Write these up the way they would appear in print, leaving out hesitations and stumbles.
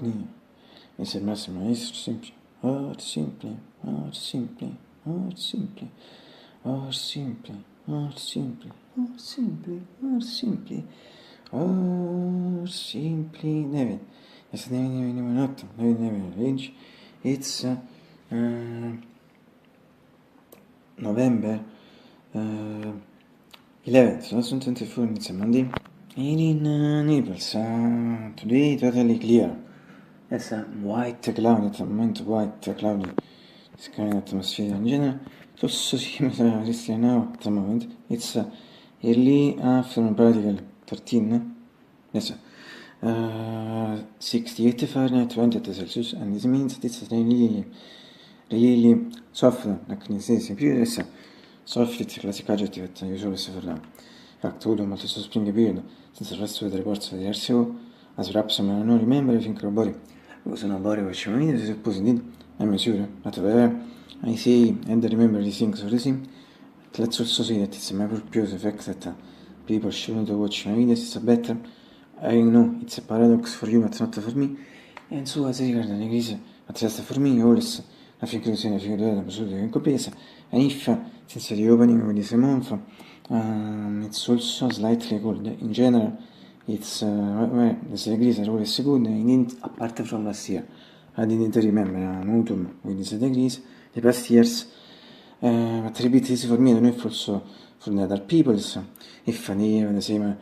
fogni. Esse è il massimo maestro semplice. Or simply, or simply, or simply, or simply, or simply, or simply, or simply, or simply. Never. Yes, never, not. Never, Lynch. It's November 11th, 2024, it's a Monday. And in Naples, today totally clear. Yes, white cloud, at the moment white cloudy sky atmosphere in general. It's also similar to now at the moment. It's early afternoon, practically 13. Yes, 68 Fahrenheit, 20 Celsius, and this means this is really soft, like in the period. Yes, soft, it's a classic adjective that usually for now. In fact, all molto spring period, since the rest of the reports for the RCO, as perhaps I don't remember, I think robot. It was an body which I mean, I suppose indeed, I'm sure, but wherever I say and remember these things for the same, let's also say that it's a my purpose effect that people shouldn't watch my videos, it's a better. I know it's a paradox for you, but not for me. And so, as regards the case, at least for me, always, I think it's a figure absolutely incomplete. And if, since the opening of this month, it's also slightly cold. In general, it's the degrees are always good, and apart from last year. I didn't remember an autumn with these degrees the past years. But repeat this for me, I don't know if also for the other peoples, if they have the same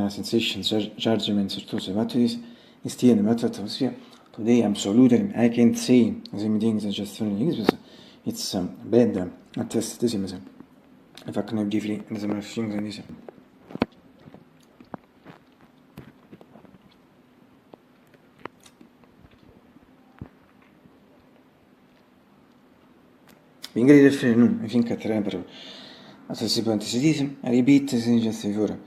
sensations, judgments, or thoughts about this, instead about the atmosphere. Today, absolutely, I can't say the same things as just feeling this, it's bad, at least the same as if I can give you the same things in this. Ingrid referendum, I think at the as I say, I repeat as I just before,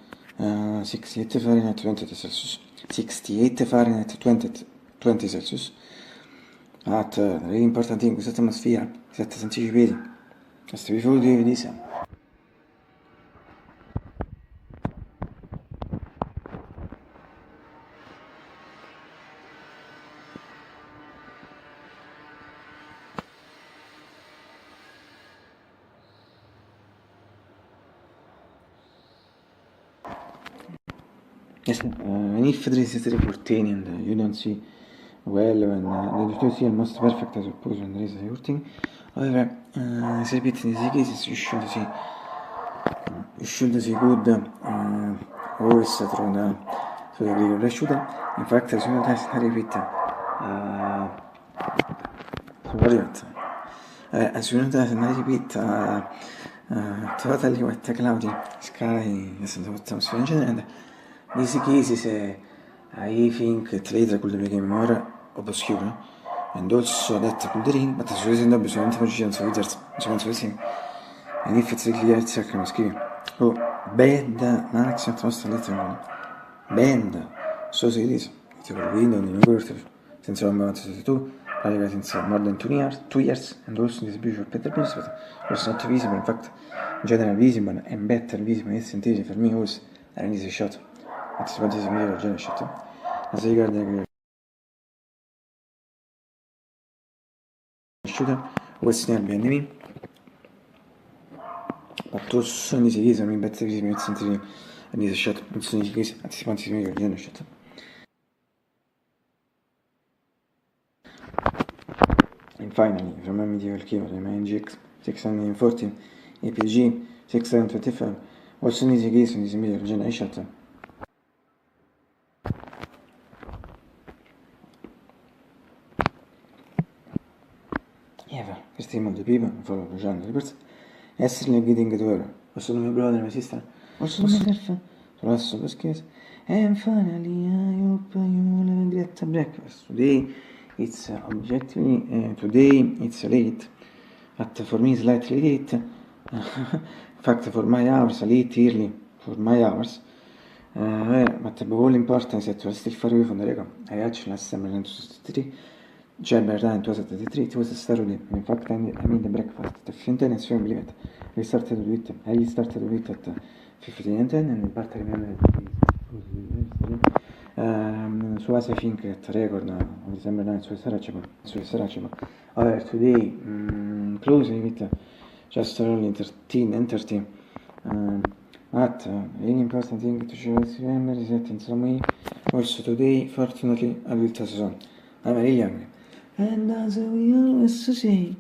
68 Fahrenheit, 20 Celsius, 68 Fahrenheit, 20 Celsius, at the really important thing in questa atmosphere, set anticipati, just before the this. Yes, and if there is a reporting and you don't see well when the see almost perfect, I suppose, when there is a reporting. However, as I repeat in these cases, you should see good always through the Greek shooter. In fact, as soon as I repeat, as soon as I repeat, totally white cloudy sky, yes, the atmosphere in general, and these cases, I think it later could become more obscure, and also that could rain, but as reason dobbio solamente magicians wizards, someone's wishing, and if it's clear, it's a crime scheme. Oh, bad, Max, and trust a little one. Bad, so it is. It's a window in the world, since I'm about to do, probably since more than 2 years, and also this beautiful better principle was not visible, in fact, general visible and better visible instantly for me was an easy shot. It's what is a mirror general shot. As regards the shooter, was near behind me, but also in this case, I mean, better visible instantly an easy shot, also in this case, at this mirror general shot. And finally, from my medieval keyboard, my NGX 614 APG 625, also in this case, in this mirror general shot. Questi molti people follow the genre reports. Essere getting to her. Also my brother, my sister. Also my girlfriend. Also the skills. And finally, I hope you will have a great breakfast. Today, it's objectively, today it's late. But for me, slightly late. In fact, for my hours, late early. For my hours. But above all important is that we're still far away from the record. I actually last time I went to 63. By the time it was at the 3, it was a Saturday. In fact, I made the breakfast at 15:10 and so I believe it. I restarted with it at 15:10 and in part I remember Su Asia Fink at record, mi sembra non su Sarajevo. However, today, closely with just only entertain. But really important thing to show is remember is that in some way, also today, fortunately, I will tell you I'm really young. And as we always say,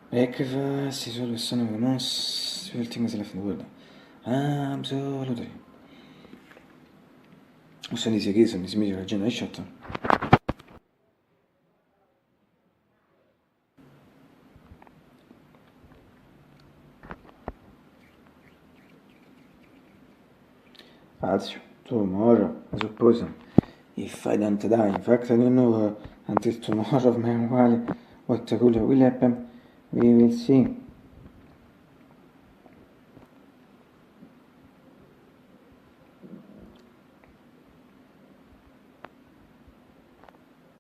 breakfast is always one of the most beautiful things left in the world. Absolutely. Sono dice che sono smeglio la gente sciotto. Also, tomorrow, I suppose, if I don't die. In fact, I don't know until tomorrow, man, what will happen. We will see.